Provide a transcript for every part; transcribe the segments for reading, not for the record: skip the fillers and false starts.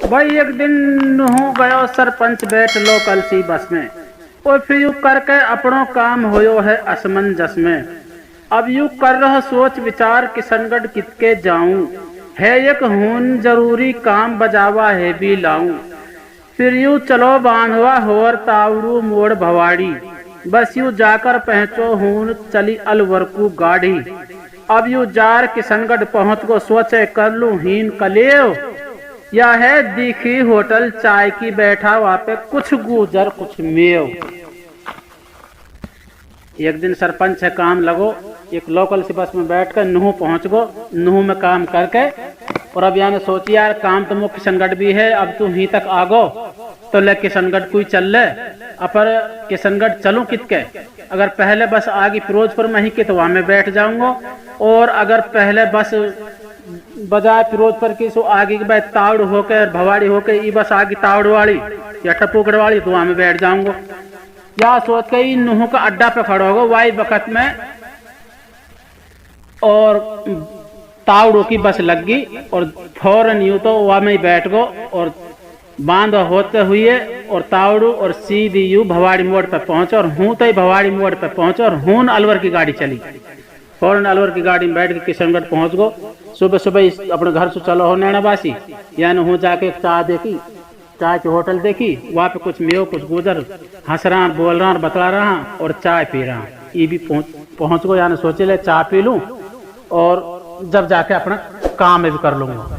भाई एक दिन हो गयो सरपंच बैठ लो कलसी बस में और फिर यू करके अपनो काम होयो है असमंजस में। अब यू कर रहा सोच विचार किशनगढ़ कितके जाऊं, है एक हून जरूरी काम बजावा है भी लाऊं। फिर यू चलो बांधवा होर तावड़ू मोड़ भवाड़ी, बस यू जाकर पहुंचो हून चली अलवर को गाड़ी। अब यू जार किशनगढ़ पहुंच गो सोचे कर लू हीन कलेव, या है दिखी होटल चाय की बैठा वहां पे कुछ गुजर कुछ मेव। एक दिन सरपंच है काम लगो, एक लोकल सी बस में बैठ कर नूह पहुंच गो, नूह में काम करके और अब यानी सोची यार काम तो मुझ किशनगढ़ भी है, अब तू ही तक आ गो तो ले किशनगढ़ कोई चल ले। अपर किशनगढ़ चलूं कितके, अगर पहले बस आगे फिरोजपुर में ही के तो वहां में बैठ जाऊंगा, और अगर पहले बस बजाय फिरोजपुर की सो आगे के बाद तावड़ होकर भवाड़ी होकर ये बस आगे तावड़ वाली या टपूगढ़ वाली तो वहां में बैठ जाऊंगा। या सोच के नूह का अड्डा पे खड़ा होगा वाई वक्त में, और तावड़ों की बस लग गई और फौरन यूं तो वहां में बैठ गो और बांध होते हुए और तावड़ू और सीधी यू भवाड़ी मोड़ पे पहुंचे और हूं तो ही भवाड़ी मोड़ पे पहुंचे और हून अलवर की गाड़ी चली। फौरन अलवर की गाड़ी में बैठ के किशनगढ़ पहुंच गो। सुबह सुबह अपने घर से चलो हो नैनाबासी, यानी हूँ जाके एक चाय देखी, चाय की होटल देखी, वहाँ पे कुछ मेव कुछ गुजर हंस रहा बोल रहा बतला रहा और चाय पी रहा। ये भी पहुंच गो, यानी सोचे ले चाय पी लूं और जब जाके अपना काम भी कर लूंगा।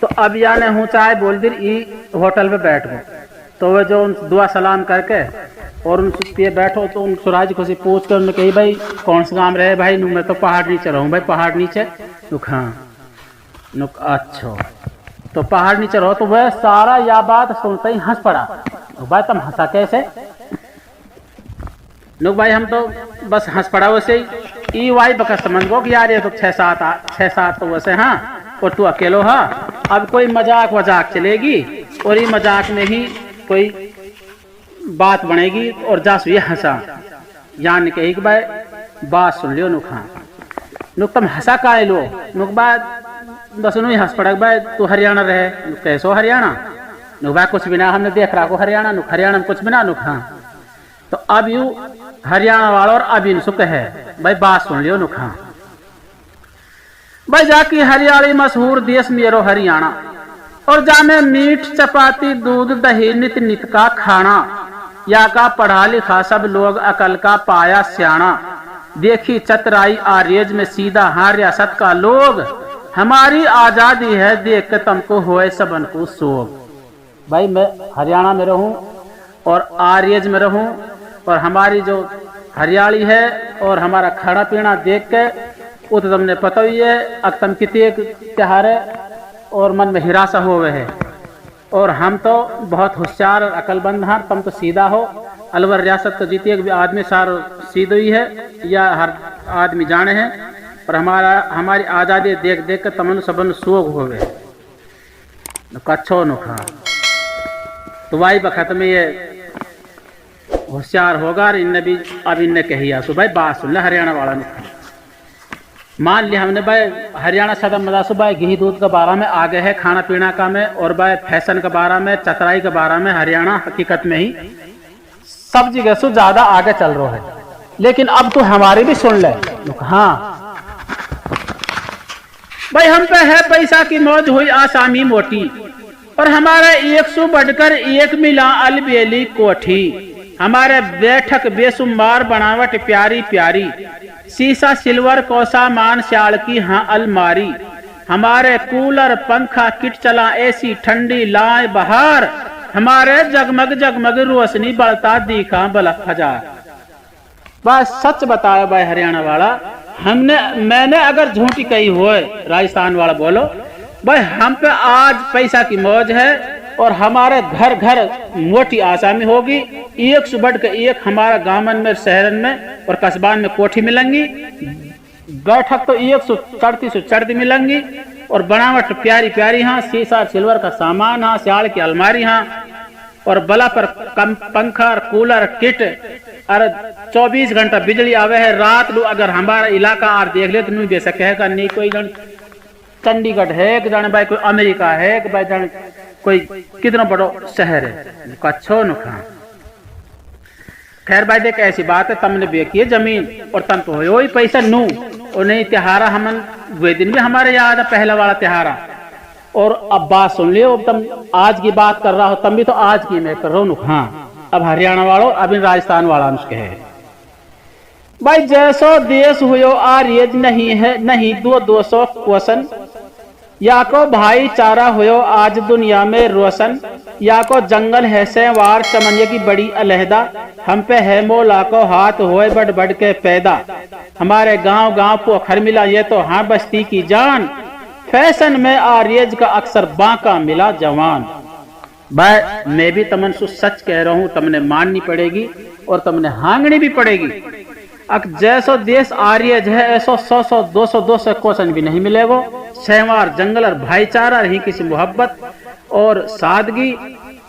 तो अब यानी हूँ चाय बोल दी ई होटल पे बैठ गो, तो वह जो दुआ सलाम करके और उनसे बैठो तो उन सुराज को से पूछ कर उन्होंने कही भाई कौन सा काम रहे भाई, मैं तो पहाड़ नीचे रहूँ भाई, पहाड़ नीचे नुक। हाँ नुक अच्छा, तो पहाड़ नीचे रहो। तो वह सारा या बात सुनते ही हंस पड़ा। भाई तुम हंसा कैसे? नुक भाई हम तो बस हंस पड़ा वैसे ही वाई बकस समझ गो कि यार ये तो 6-7 तो वैसे हाँ, और तू अकेलो हाँ। अब कोई मजाक वजाक चलेगी और ये मजाक में ही कोई बात बनेगी और जासु ये हंसा, यानी कही कि भाई बात सुन लियो नुक। हाँ नुक तुम हंसा का लो नुक, बात बस नु हंस पड़ा भाई तू हरियाणा रहे। नुक कैसो हरियाणा? नुक भाई कुछ भी ना, हमने देख रहा को हरियाणा। नुक हरियाणा में कुछ भी ना नुक। हाँ तो अब यू हरियाणा वाला और अब इन सुख है भाई बात सुन लियो नुक। हाँ भाई जाकी हरियाणी मशहूर देश मेरो हरियाणा, और जामे मीठ चपाती दूध दही नित नित का खाना, या का पढ़ा लिखा सब लोग अकल का पाया स्याणा। देखी चतराई आर्यज में सीधा हाँ रियासत का लोग, हमारी आजादी है देख के तुमको होए सबन को सोग। भाई मैं हरियाणा में रहूं और आर्यज में रहूं और हमारी जो हरियाली है और हमारा खाना पीना देख के वो तो तुमने पता ही है, अब तुम कितने त्योहार है और मन में हिरासा हो गए है, और हम तो बहुत होशियार और अकलबंद हैं, तुम तो सीधा हो। अलवर रियासत तो जीती एक आदमी सार सीधो ही है या हर आदमी जाने हैं, और हमारी आज़ादी देख देख कर तमन सबन सोग हो गए कच्छो नुखा। तो वाई बखत में ये होशियार होगा, इनने भी अब इनने कही आसो भाई बात सुन ले हरियाणा वाला ने। मान लिया हमने भाई हरियाणा सदम मदासु भाई घी दूध के बारे में आगे है, खाना पीना का में, और भाई फैशन के बारे में, चतराई के बारे में हरियाणा हकीकत में ही सब जगह से ज्यादा आगे चल रहा है। लेकिन अब तो हमारी भी सुन ले। हाँ भाई हम पे है पैसा की मौज हुई आसामी मोटी, और हमारा 100 बढ़कर एक मिला अलबेली कोठी। हमारे बैठक बेसुमार बनावट प्यारी प्यारी, शीशा सिल्वर को सामान श्याल की हाँ अलमारी। हमारे कूलर पंखा किट चला ऐसी ठंडी लाए बहार, हमारे जगमग जगमग रोशनी बढ़ता दिखा बलक हजार। बस सच बताया भाई हरियाणा वाला, मैंने अगर झूठी कही हो राजस्थान वाला बोलो भाई हम पे आज पैसा की मौज है, और हमारे घर घर मोटी आसामी होगी, एक से बढ़ के एक हमारा गांवन में शहरन में और कस्बान में कोठी मिलेंगी। बैठक तो 100 चढ़ती मिलेंगी, और बनावट प्यारी प्यारी हाँ, शीशा सिल्वर का सामान हाँ, सियाल की अलमारी हाँ, और बला पर पंखा कूलर किट, और 24 घंटा बिजली आवे है। रात लो अगर हमारा इलाका आर देख ले तो नहीं दे सके नहीं कोई चंडीगढ़ है कि जाने भाई कोई अमेरिका है कि भाई जाने कोई कितना बड़ो शहर है कच्छो नुखा। खैर भाई देख ऐसी बात है, तमने बेची है जमीन और तम तो हो ही पैसा नू और नहीं त्योहारा हमन वे दिन भी हमारे याद है पहला वाला त्योहारा। और अब बात सुन लियो, तुम आज की बात कर रहा हो तम भी तो आज की मैं कर रहा हूँ। हाँ अब हरियाणा वालों अब इन राजस्थान वाला उसके है भाई जैसो देश हुयो आर्य नहीं है नहीं 200 क्वेश्चन या को भाईचारा हुयो आज दुनिया में रोशन या को जंगल है सेवार चमनिया की बड़ी अलहदा हम पे है मोला को हाथ होए बढ़ बढ़ के पैदा हमारे गांव गांव पोखर मिला ये तो हाँ बस्ती की जान फैशन में आर्यज का अक्सर बांका मिला जवान। भाई मैं भी तमन सु सच कह रहा हूँ, तमने माननी पड़ेगी और तमने हांगनी भी पड़ेगी। अक जैसो देश आर्यज है ऐसो 100 200 क्वेश्चन भी नहीं मिलेगो। सहवार जंगल और भाईचारा रही किसी मोहब्बत और सादगी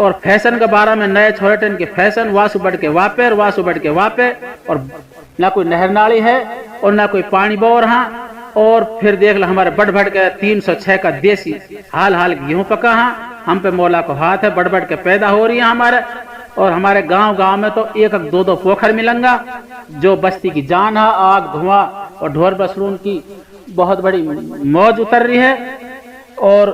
और फैशन के बारे में नए छोटे के फैशन वासु बढ़ के वापे वासु बढ़ के वापे और ना कोई नहर नाली है और ना कोई पानी बो रहा। और फिर देख लो हमारे बढ़ बढ़ के 306 का देसी हाल हाल गेहूं पका हम पे मौला को हाथ है बढ़ बढ़ के पैदा हो रही है हमारे। और हमारे गांव गांव में तो एक दो पोखर मिलेंगा जो बस्ती की जान है आग धुआं और ढोर बसरून की बहुत बड़ी मौज उतर रही है। और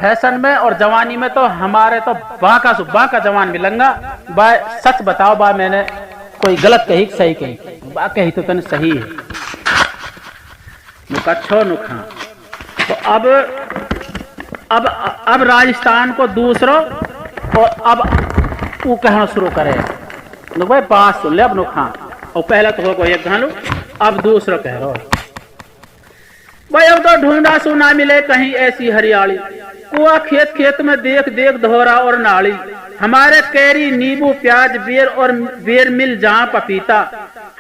फैशन में और जवानी में तो हमारे तो बाका सुबह का जवान मिलेंगा। बा सच बताओ बा मैंने कोई गलत कही सही कही बा कही तो तने सही है नुखा नुखा। तो अब राजस्थान को दूसरो और अब वो कहना शुरू करे नु भाई बात सुन ले अब नुखा। और पहला तो हो एक घालू अब दूसरा कह रहा भाई अब तो ढूंढा सुना मिले कहीं ऐसी हरियाली कुआ खेत खेत में देख देख धोरा और नाली हमारे कैरी नींबू प्याज बेर और बेर मिल जहाँ पपीता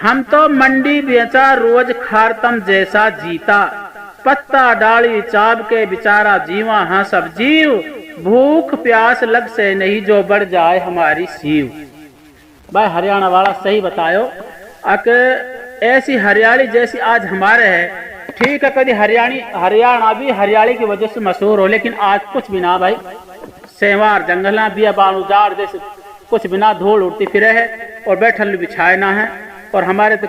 हम तो मंडी बेचा रोज खारतम जैसा जीता पत्ता डाली चाब के बेचारा जीवा हाँ सब जीव भूख प्यास लग से नहीं जो बढ़ जाए हमारी सीव। भाई हरियाणा वाला सही बतायो अक ऐसी हरियाली जैसी आज हमारे है ठीक है। कभी हरियाणा भी हरियाली की वजह से मशहूर हो लेकिन आज कुछ भी ना भाई सेवार जंगला बिया बानुजार जैसे कुछ बिना धूल उड़ती फिरे है और बैठल बिछाए ना है। और हमारे तो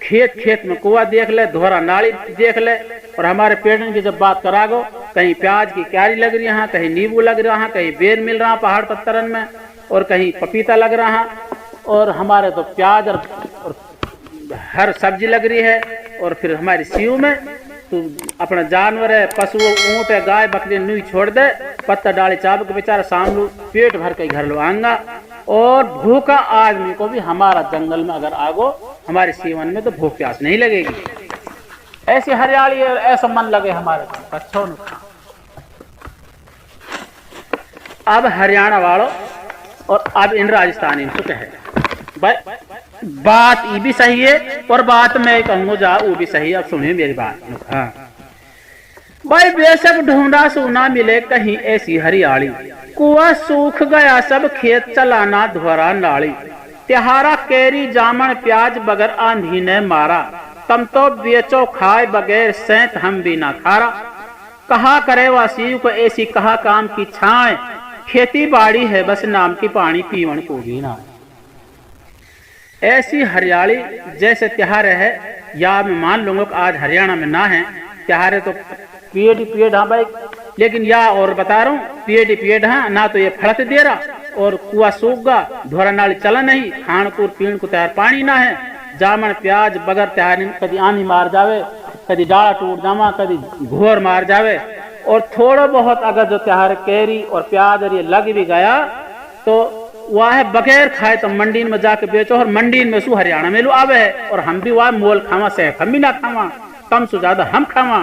खेत खेत में कुआ देख ले धोरा नाली देख ले। और हमारे पेड़न की जब बात करागो कहीं प्याज की क्यारी लग रही है कहीं नींबू लग रहा है कहीं बेर मिल रहा पहाड़ पत्थरन में और कहीं पपीता लग रहा। और हमारे तो प्याज और हर सब्जी लग रही है। और फिर हमारी सीव में तू अपना जानवर है पशु ऊँट है गाय बकरी नुई छोड़ दे पत्ता डाली चाप के बेचारा सामने पेट भर के घर लो आंगा। और भूखा आदमी को भी हमारा जंगल में अगर आगो हमारे सीवन में तो भूख प्यास नहीं लगेगी। ऐसी हरियाली ऐसा मन लगे हमारे अच्छो अब हरियाणा वालों और अब इन राजस्थानी तो कहे बात ये भी सही है और बात मैं कहूँ जा वो भी सही है। अब सुनिए मेरी बात। हाँ भाई बेशक ढूंढा सुना मिले कहीं ऐसी हरियाली कुआ सूख गया सब खेत चलाना धोरा नाली त्योहारा केरी जामन प्याज बगर आंधी ने मारा तम तो बेचो खाए बगैर सैंत हम भी ना खारा कहा करे वासी को ऐसी कहा काम की छाए खेती बाड़ी है बस नाम की पानी पीवन को भी ना। ऐसी हरियाली जैसे त्योहार है या मैं मान लूंगा कि आज हरियाणा में ना है त्योहार है तो पेड़ हाँ भाई लेकिन या और बता रहा हूँ पेड़ हाँ ना तो ये फड़क दे रहा और कुआ सूख गा धोरा नाली चला नहीं खानपुर पीण को तैयार पानी ना है जामन प्याज बगर तैयार कभी आनी मार जावे कभी डाला टूट जावा कभी घोर मार जावे। और थोड़ा बहुत अगर जो त्योहार कैरी और प्याज और ये लग भी गया तो वह बगैर खाए तो मंडी में जाके बेचो और मंडी में सु हरियाणा में लो आवे है और हम भी वह मोल खावा से हम भी ना खावा कम से ज्यादा हम खावा।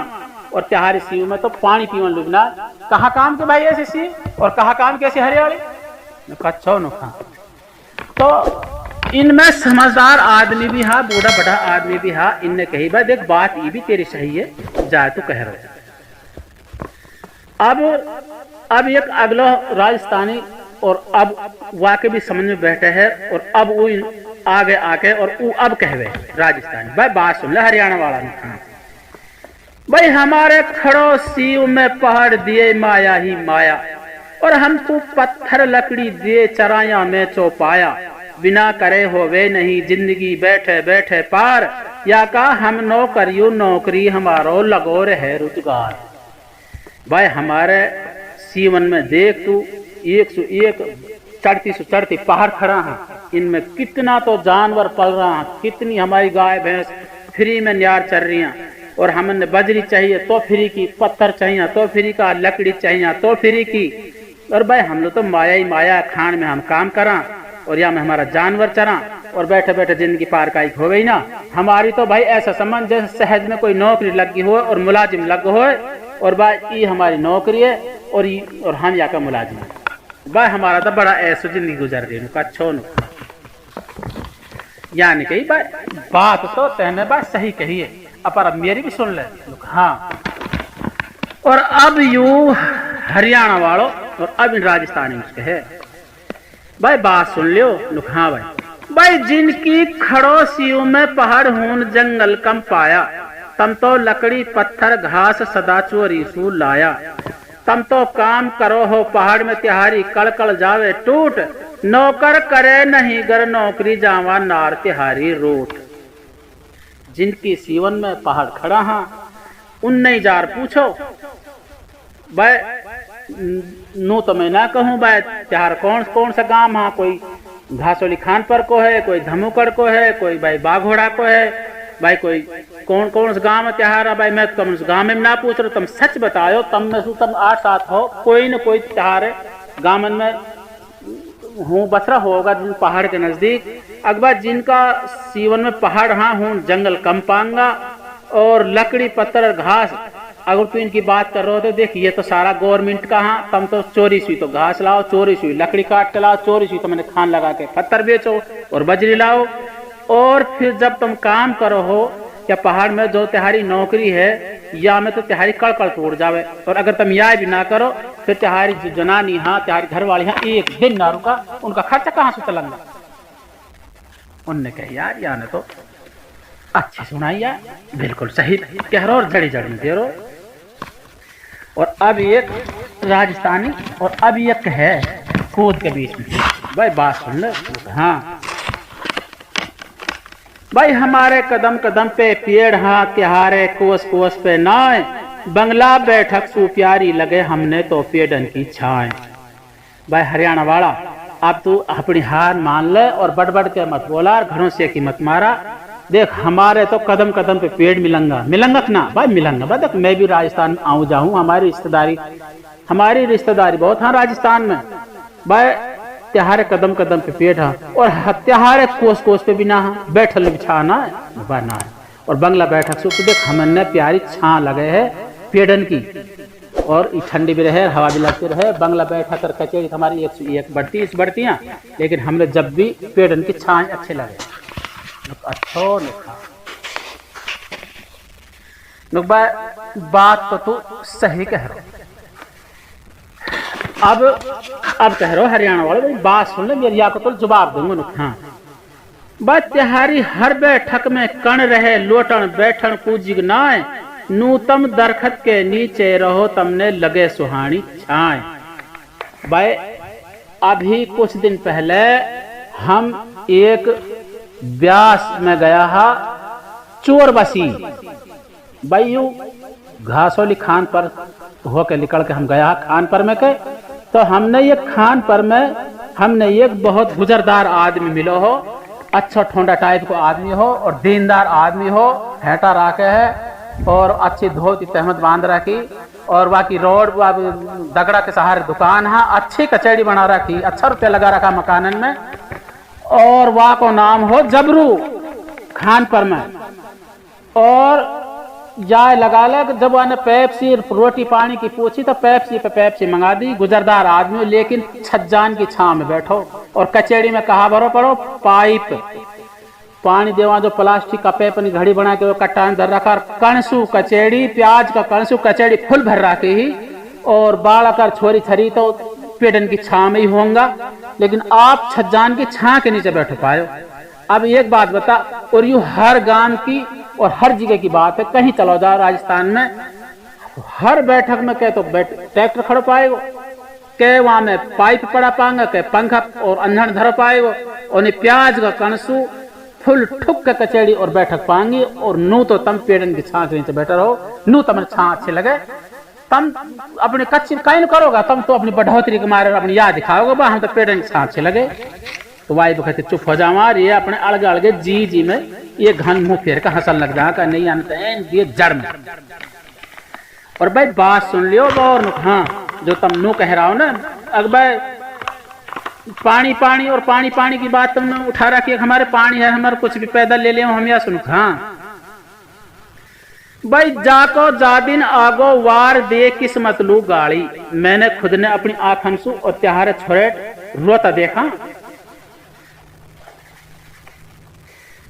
और त्योहारी सीव में तो पानी पीवन लुबना कहाँ काम के भाई ऐसी सीव और कहाँ काम कैसी हरियाली कच्छो नुखा। तो इनमें समझदार आदमी भी हा बूढ़ा बड़ा आदमी भी हा इनने कही भाई देख बात ये भी तेरी सही है जाए तो कह रहे। अब एक अगला राजस्थानी और अब वाके भी समझ में बैठे है और अब वो आगे आके और वो अब कहवे राजस्थानी भाई बात सुन ले हरियाणा वाला नुकसान भाई हमारे खड़ो सीव में पहाड़ दिए माया ही माया, और हमको पत्थर लकड़ी दिए चराया में चौपाया। बिना करे होवे नहीं जिंदगी बैठे बैठे पार, या का हम नौकरियों नौकरी हमारो लगो रहे रोजगार। भाई हमारे सीवन में देख तू 101 चढ़ती से चढ़ती पहाड़ खड़ा है, इनमें कितना तो जानवर पल रहा है, कितनी हमारी गाय भैंस फ्री में न्यार चल रही हैं, और हमने बजरी चाहिए तो फ्री की, पत्थर चाहिए तो फ्री का, लकड़ी चाहिए तो फ्री की। और भाई हम लोग तो माया ही माया खान में हम काम करा, और या में हमारा जानवर चरा, और बैठे बैठे जिंदगी पार का हो गई ना हमारी। तो भाई ऐसा समझ जैसे शहर में कोई नौकरी लगी हो और मुलाजिम लग हो, और भाई ये हमारी नौकरी है और हम यहाँ का मुलाजिम है। भाई हमारा तो बड़ा ऐसा जिंदगी गुजर रही है अच्छो न, यानी कही भाई बात तो तहने बात सही कही है, अब मेरी भी सुन ले। हाँ, और अब यू हरियाणा वालों और अब राजस्थानी में है भाई बात सुन लियो। हाँ भाई जिनकी खड़ोसियों में पहाड़ हून जंगल कम पाया, तम तो लकड़ी पत्थर घास सदा चोरी सू लाया। तम तो काम करो हो पहाड़ में तिहारी कड़कड़ जावे टूट, नौकर करे नहीं गर नौकरी जावा नार तिहारी रूट। जिनकी सीवन में पहाड़ खड़ा हा उन जार पूछो भाई, नू तो मैं ना कहूँ भाई त्योहार कौन कौन सा गांव है, कोई घासोली खान पर को है, कोई धमुकड़ को है, कोई भाई बाघोड़ा को है, भाई कोई कौन कौन सा गांव में त्योहार है। भाई मैं तुम उस गांव में ना पूछ रहा, तुम सच बताओ, तम में तुम 8-7 हो, कोई न कोई त्योहार है गांव में हूँ बसरा होगा जिन पहाड़ के नजदीक। अकबर जिनका सीवन में पहाड़ हाँ हूँ जंगल कम पांगा, और लकड़ी पत्थर और घास अगर तू इनकी बात कर रहे हो तो देख ये तो सारा गवर्नमेंट का हाँ, तम तो चोरी सुई तो घास लाओ, चोरी सुई लकड़ी काट के लाओ, चोरी सुई तो मैंने खान लगा के पत्थर बेचो और बजरी लाओ। और फिर जब तुम काम करो हो या पहाड़ में जो तुम्हारी नौकरी है या में तो तुम्हारी कड़कड़ तोड़ जावे, और अगर तुम यह भी ना करो फिर तुम्हारी जो जनानी हाँ तुम्हारी घरवाली हाँ एक दिन ना रुका, उनका खर्चा कहाँ से चलेगा। उनने कहा यार या ने तो अच्छी सुनाई यार, बिल्कुल सही कह रहे हो और जड़ी जड़ी दे रहो। और अब एक राजस्थानी और अब एक है कूद के बीच में, भाई बात सुन लो। हाँ भाई हमारे कदम कदम पे पेड़ हाँ तिहारे कोस कोस पे नाए, बंगला बैठक सु प्यारी लगे हमने तो पेड़न की छाए। भाई हरियाणा वाला अब तू अपनी हार मान ले और बढ़ बढ़ के मत बोला और घरों से की मत मारा। देख हमारे तो कदम कदम पे पेड़ मिलंगा मिलंगा ना भाई मिलंगा। भाई देख मैं भी राजस्थान में आऊँ जाऊँ, हमारी रिश्तेदारी बहुत हाँ राजस्थान में। भाई त्योहारे कदम कदम पे पेड़ है और त्योहारे कोस कोस पे भी ना है, बैठल बिछाना बना है और बंगला बैठक से देख हमने प्यारी छां लगे है पेड़न की, और ठंडी भी रहे हवा भी लगती रहे। बंगला बैठक कर कचेरी हमारी 101 बढ़ती हैं, लेकिन हमने जब भी पेड़न की छां अच्छे लगे अच्छो लिखा। बात तो तू सही कह रहा। अब कह रहा हरियाणा वाले भाई बात सुन ले मेरी, या को तो जवाब दूंगा। हाँ बात तिहारी हर बैठक में कण रहे लोटन बैठन पूजिग नाय, नूतम दरखत के नीचे रहो तमने लगे सुहानी छाए। भाई अभी कुछ दिन पहले हम एक ब्यास में गया हा चोर बसी, भाई यू घासोली खान पर होके निकल के हम गया खान पर में के, तो हमने ये खान पर में हमने एक बहुत गुजरदार आदमी मिलो हो, अच्छा ठोंडा टाइप को आदमी हो और दीनदार आदमी हो, फेंटा राखे है और अच्छी धोती तहमत बांध रखी, और बाकी रोड दगड़ा के सहारे दुकान है, अच्छी कचेड़ी बना रखी, अच्छा रुपया लगा रखा मकानन में, और वहाँ को नाम हो जबरू खान पर में। और जाए लगा ले जब वह पेप्सी रोटी पानी की पूछी तो पेप्सी पे पेप्सी मंगा दी। गुजरदार आदमी लेकिन छज्जान की छां में बैठो और कचेड़ी में कहा भरो पड़ो पाइप पानी देवा जो प्लास्टिक का पेप घड़ी बना के वो कट्टा धर रखा, कणसू कचेड़ी प्याज का कणसू कचेड़ी फुल भर रखी ही, और बाल कर छोरी छरी तो पेड़न की छां में ही होगा, लेकिन आप छज्जान की छां के नीचे बैठ पाए। अब एक बात बता, और यू हर गांव की और हर जगह की बात है, कहीं चलो जाओ राजस्थान में, हर बैठक में कह तो ट्रैक्टर खड़ पाएगो, के वहां में पाइप पड़ा पाएंगा, के पंखा और अंधन धर पाएगो, और प्याज का कणसू फुल ठुक के कचेड़ी और बैठक पाएंगी। और नू तो तम पेड़न की छाछ नीचे बैठे रहो, नू तम छा अच्छे लगे, तम अपने कच्ची कहीं न करोगा, तम तो अपनी बढ़ोतरी के मारे अपनी याद दिखाओगे, बा हम तो पेड़न की छा अच्छे लगे। तो वाई कहते चुप हो जा मार, ये अपने अलगे अलगे जी में ये घन मुंह फेर का हंसन लग जा, नहीं आनते जड़ में। और भाई बात सुन लियो, और हाँ जो तुम नू कह रहा हो ना, अगर भाई पानी पानी और पानी पानी की बात तुमने उठा रखी है, हमारे पानी है, हमारे कुछ भी पैदल ले ले हम या सुन। हाँ भाई जाको जा दिन आगो वार दे किस्मत लू गाड़ी, मैंने खुद ने अपनी आंखन सु और त्यारे छोरे रोता देखा।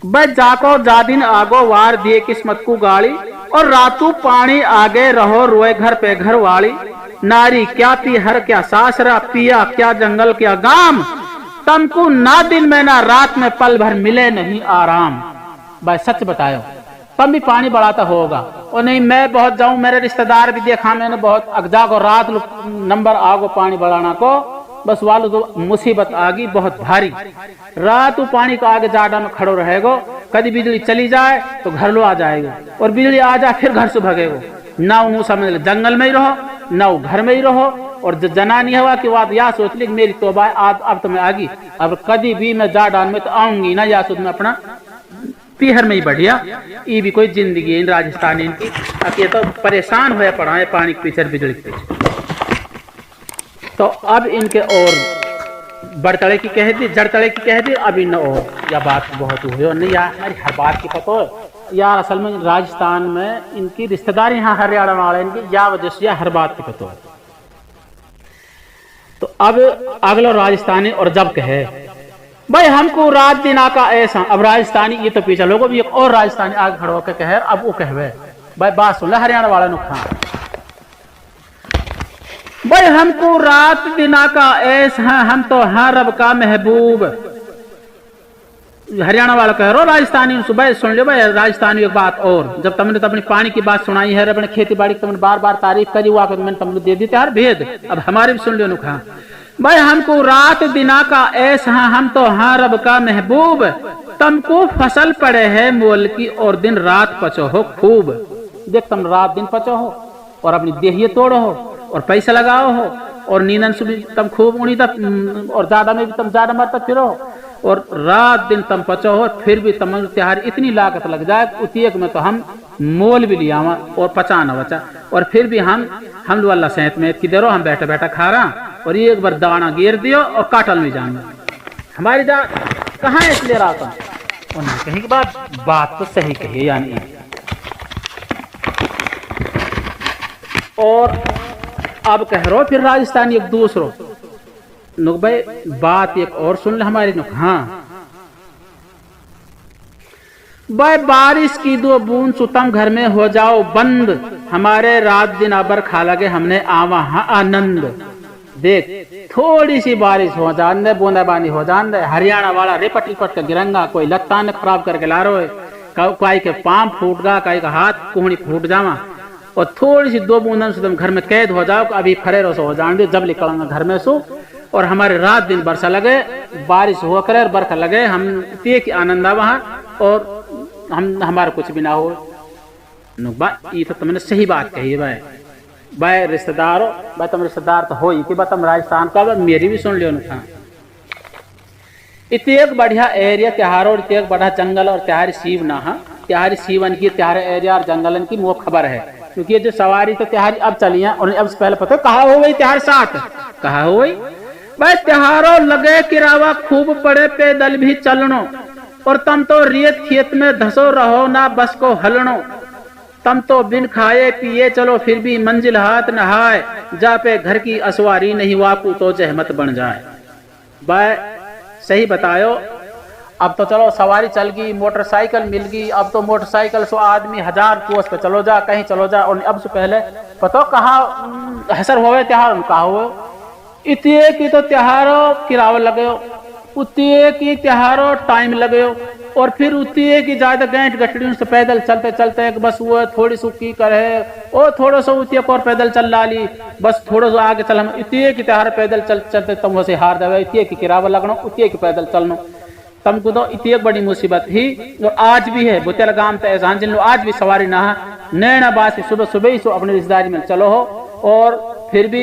भाई जाको जा दिन आगो वार दिए किस्मत को गाड़ी, और रातू पानी आगे रहो रोए घर पे घर वाली, नारी क्या पी हर क्या सासरा पिया, क्या जंगल क्या गाम, तमको ना दिन में ना रात में पल भर मिले नहीं आराम। भाई सच बतायो, तब भी पानी बढ़ाता होगा, और नहीं मैं बहुत जाऊं, मेरे रिश्तेदार भी देखा मैंने बहुत अगजा को रात नंबर आगो पानी बढ़ाना को, बस वालों तो मुसीबत आ गई बहुत भारी, रात पानी का आगे जाडा में खड़ो रहेगो, कभी बिजली चली जाए तो घर लो आ जाएगा, और बिजली आ जाए फिर घर से भगेगो, ना उन्होंने समझ ले जंगल में ही रहो, ना घर में ही रहो। और जना नहीं हुआ कि बात या सोच ली मेरी तोबा आज अब तो मैं आ गई, अब कभी भी मैं जाडान में तो आऊंगी ना, या सोच में अपना पीहर में ही बढ़िया। ये भी कोई जिंदगी है इन राजस्थानी इनकी, अब ये तो परेशान हुए पड़ा है पानी के पीछे बिजली के पीछे। तो अब इनके और बड़तड़े की कह दी, जड़तड़े की कह दी, अब इन और या बात बहुत हुई और नहीं यार, हमारी हर बात की पता है यार, असल में राजस्थान में इनकी रिश्तेदार यहाँ हरियाणा वाले इनकी या वजह से हर बात की पता है। तो अब अगला राजस्थानी और जब कहे भाई हमको रात दिन आका ऐसा, अब राजस्थानी ये तो पीछे लोगों भी एक और राजस्थानी आगे खड़ो के कहे, अब वो कहवे भाई बात सुन ले हरियाणा वाले नुकसान, भाई हमको रात दिना का ऐसा, हम तो हाँ रब का महबूब। हरियाणा वाला कह रहा राजस्थानी सुबह सुन लो भाई, राजस्थानी एक बात और, जब तुमने तो अपनी पानी की बात सुनाई है, अपने खेती बाड़ी की तुमने बार बार तारीफ करी, हुआ मैंने तुमने दे दी यार भेद, अब हमारे भी सुन लो नुखा भाई हमको रात दिना का ऐसा, हम तो हाँ रब का महबूब, तुमको फसल पड़े है मोल की और दिन रात पचो हो खूब। देख तुम रात दिन पचो हो और अपनी देहिए तोड़ो हो और पैसा लगाओ हो, और नींदन से भी तुम खूब उड़ी तक, और ज्यादा में भी तुम ज्यादा मरता फिरो, और रात दिन तुम पचो हो, फिर भी तुम त्योहार इतनी लागत लग जाए उतियक में तो हम मोल भी लिया और पचा न बचा, और फिर भी हम वाला सेहत में की देरो हम बैठा बैठा खा रहा, और एक बार दाना गिर दियो और काटल में जाना हमारी जा कहाँ है, इसलिए रहा था उन्होंने कही की बात तो सही कही यानी। और अब कह रहा फिर राजस्थानी एक दूसरो नुक भाई बात एक और सुन ले हमारी नुक। हाँ भाई बारिश की दो बूंद सुतम घर में हो जाओ बंद, हमारे रात दिन अबर खा लगे हमने आवा हाँ आनंद। देख थोड़ी सी बारिश हो जान दे, बूंदाबांदी हो जान दे, हरियाणा वाला रिपट रिपट के गिरंगा, कोई लत्ता ने खराब करके ला रहे, कोई के पांव फूट गा, कोई का हाथ कुहनी फूट जावा, और थोड़ी सी दो बूंदन से तुम घर में कैद हो जाओ, अभी फरे रो हो जान दे, जब निकलना घर में सो, और हमारे रात दिन बरसा लगे, बारिश हो करे और बरखा लगे, हम ते की आनंद आ वहां, और हम हमारा कुछ भी ना हो। ये तो तुमने सही बात कही है भाई रिश्तेदार हो, भाई तुम रिश्तेदार तो हो ही कि तुम राजस्थान का, मेरी भी सुन लियो ना। इतने एक बढ़िया एरिया त्योहार और इतने एक बढ़िया जंगल और त्योहारी सीव ना है, त्योहारी सीवन की त्योहार एरिया और जंगलन की वो खबर है, क्योंकि ये जो सवारी तो त्योहारी अब चली है, और अब से पहले पता कहा हो गई त्योहार साथ कहा हो गई भाई, त्योहारों लगे किरावा खूब पड़े पैदल भी चलनो, और तुम तो रेत खेत में धसो रहो ना बस को हलनो, तुम तो बिन खाए पिए चलो फिर भी मंजिल हाथ नहाए, जा पे घर की असवारी नहीं वाकू तो जहमत बन जाए। भाई सही बतायो, अब तो चलो सवारी चल गई, मोटरसाइकिल मिल गई, अब तो मोटरसाइकिल सो आदमी 1000 कोस पे चलो जा, कहीं चलो जा, और अब से पहले पता कहाँ हसर हुए त्योहार कहा हुए, इतने की तो त्योहारों किराव लगे, उतने की त्योहारों टाइम लगे, और फिर उतनी है कि ज्यादा गांठ गठड़ी से पैदल चलते चलते बस वो थोड़ी सुखी करे और थोड़ा सा उतनी और पैदल चल लाली बस थोड़ा सा आगे चल हम इतने की त्यार पैदल चल चलते तुम वैसे हार देवे इतने की किरावा लगना उतने की पैदल चलना तुमको तो इतनी एक बड़ी मुसीबत ही और आज भी है बुतेल गांव तो एहसान जिन आज भी सवारी ना नैना बात सुबह सुबह ही सो अपनी रिश्तेदारी में चलो हो और फिर भी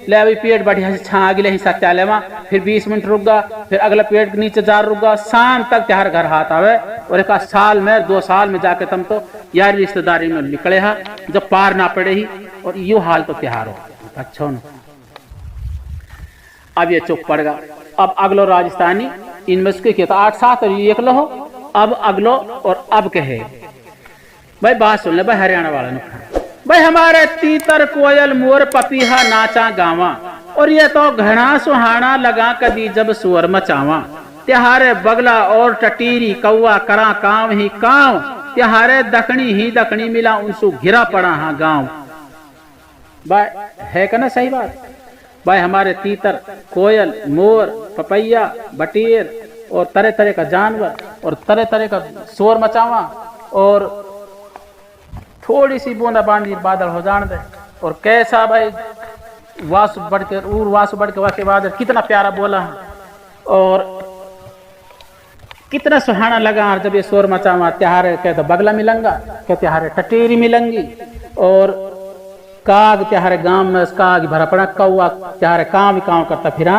ले अभी पेट बढ़िया से छा अगले ही सत्यालय में फिर 20 मिनट रुक गा फिर अगला पेट के नीचे जार रुक गा शाम तक त्यार घर हाथ आवे और एक साल में 2 साल में जाके तुम तो यार रिश्तेदारी में निकले हा जब पार ना पड़े ही और यो हाल तो त्यार हो अच्छा न अब ये चुप पड़ गया। अब अगलो राजस्थानी इनमें से क्या 8-7 और एक लो हो अब अगलो और अब कहे भाई बात सुन ले भाई हरियाणा वाला ने भाई हमारे तीतर कोयल मोर पपीहा नाचा गावा और ये तो घना सुहाना लगा कभी जब सुअर मचावा त्योहारे बगला और टटीरी कौआ करा काम ही काव त्योहारे दखनी ही दखनी मिला उनसु घिरा पड़ा हाँ गांव। भाई है का ना सही बात भाई हमारे तीतर कोयल मोर पपैया बटेर और तरह तरह का जानवर और तरह तरह का शोर मचावा और थोड़ी सी बूंदा बांदी बादल हो जान दे और कैसा भाई वासु बढ़ के वाके बादल कितना प्यारा बोला और कितना सुहाना लगा जब ये शोर मचावा त्योहार कहते तो बगला मिलंगा क्या त्योहार टटेरी मिलंगी और काग त्योहार गांव में काग भरा पड़ा कौआ त्योहार काम करता फिरा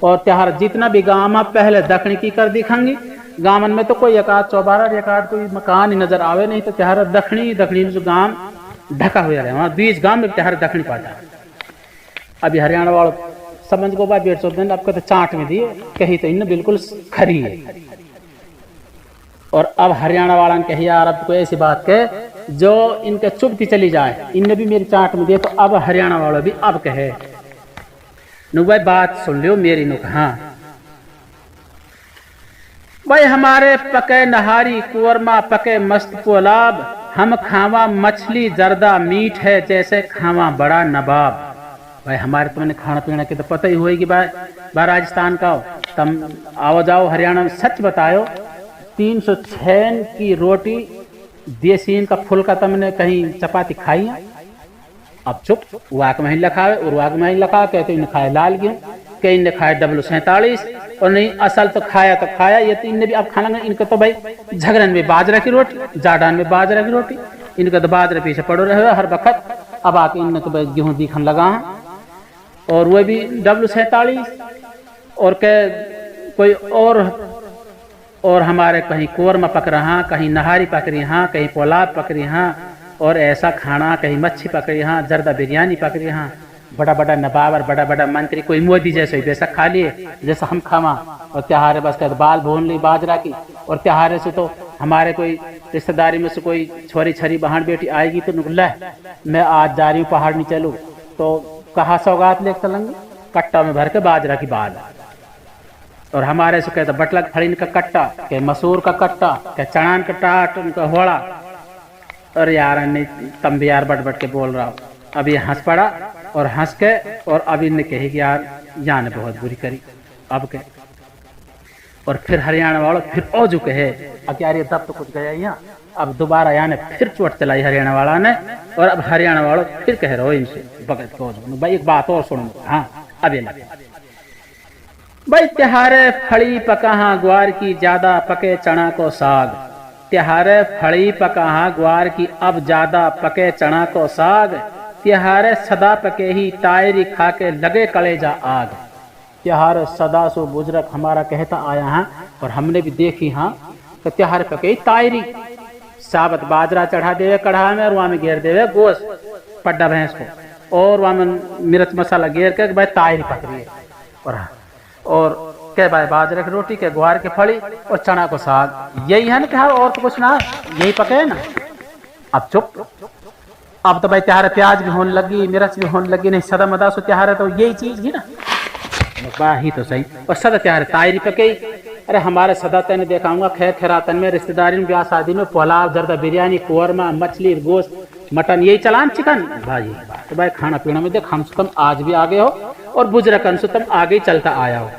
और त्योहार जितना भी गांव में पहले दखनी की कर दिखांगी गांव में तो कोई एकाध चौबारा एकाध कोई मकान ही नजर आवे नहीं तो त्योहार दखनी में जो गांव ढका हुआ रहे वहां बीच गांव में त्योहार दखनी पाता। अभी हरियाणा वालों समझ को भाई 150 दिन आपको तो चाट में दिए कही तो इन बिल्कुल खरी है और अब हरियाणा वाला ने कही यार अब कोई ऐसी बात कहे जो इनके चुपती चली जाए इनने भी मेरी चाट में दिए तो अब हरियाणा वाला भी अब कहे नु भाई बात सुन लियो मेरी नु हाँ भाई हमारे पके नहारी कुरमा पके मस्त पोलाब हम खावा मछली जर्दा मीठ है जैसे खावा बड़ा नवाब। भाई हमारे तुमने खाना पीना के तो पता ही होएगी भाई राजस्थान का तुम आओ जाओ हरियाणा में सच बताओ 306 की रोटी देसी का फुल्का तुमने कहीं चपाती खाई है? अब चुप वाक में लखावे और वाक में लखा कहते इन्हें खाया लाल गेहूं कहीं ने खाया W47 और नहीं असल तो खाया ये तो इनने भी अब खाना इनका तो भाई झगड़न में बाजरा की रोटी जाडान में बाजरा की रोटी इनका तो बाजरा पीछे पड़ो रहे हर वक्त अब आके इनने तो भाई गेहूं दिखन लगा और वो भी W47 और के कोई और हमारे कहीं कोरमा पक रहा कहीं नहारी पक रही हाँ कहीं पोलाब पक रही हाँ और ऐसा खाना कहीं मच्छी पक रही हाँ जर्दा बिरयानी पक रही हाँ बड़ा बड़ा नवाब और बड़ा बड़ा मंत्री कोई मोदी जैसे ही वैसा खा लिए जैसा हम खावा और त्योहार बस कर बाल भून ली बाजरा की और त्योहार से तो हमारे कोई रिश्तेदारी में से कोई छोरी छरी बहन बेटी आएगी तो निकला मैं आज जा रही हूँ पहाड़ नहीं चलूँ तो कहाँ सौगात ले चलेंगे कट्टा में भर के बाजरा की बाल और हमारे से कहते बटला फड़ीन का कट्टा के मसूर का कट्टा के चनान का टाट उनका होड़ा और यार तम भी यार बट के बोल रहा हूँ अब ये हंस पड़ा और हंस के और अब इनने कही कि यार जान बहुत बुरी करी अब के और फिर हरियाणा वालों फिर ओ जो कहे अब यार ये तब तो कुछ गया यहाँ अब दोबारा याने फिर चोट चलाई हरियाणा वाला ने और अब हरियाणा वालों फिर कह रहे हो इनसे भगत को भाई एक बात और सुनो हाँ अब ये भाई त्योहारे फड़ी पका ग्वार की ज्यादा पके चना को साग त्योहारे फड़ी पका ग्वार की अब ज्यादा पके चना को साग त्योहारे सदा पके ही तायरी खा के लगे कलेजा आग। त्योहार सदा सो बुजुर्ग हमारा कहता आया है और हमने भी देखी हाँ कि त्योहार पके ही तायरी साबत बाजरा चढ़ा देवे कढ़ा में और वहां में घेर देवे गोश्त पड्डा भैंस को और वहां में मिर्च मसाला घेर के भाई तायरी पक रही है और के भाई बाजरे की रोटी के ग्वार की फली और चना को साग यही है ना क्या और तो कुछ ना यही पके है ना। अब चुप अब तो भाई त्योहार प्याज भी होने लगी मिर्च भी होने लगी नहीं सदा मदा सो त्योहार है तो यही चीज ही ना ही तो सही और सदा त्योहार तायरी पके अरे हमारे सदा तेने देखाऊंगा खैर खैरातन में रिश्तेदारी में ब्याह शादी में पुलाव जर्दा बिरयानी कोरमा मछली गोश्त मटन यही चलान चिकन भाई तो भाई खाना पीना में देख हम तुम आज भी आगे हो और बुजुर्ग तुम आगे चलता आया हो।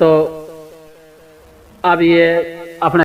तो अब ये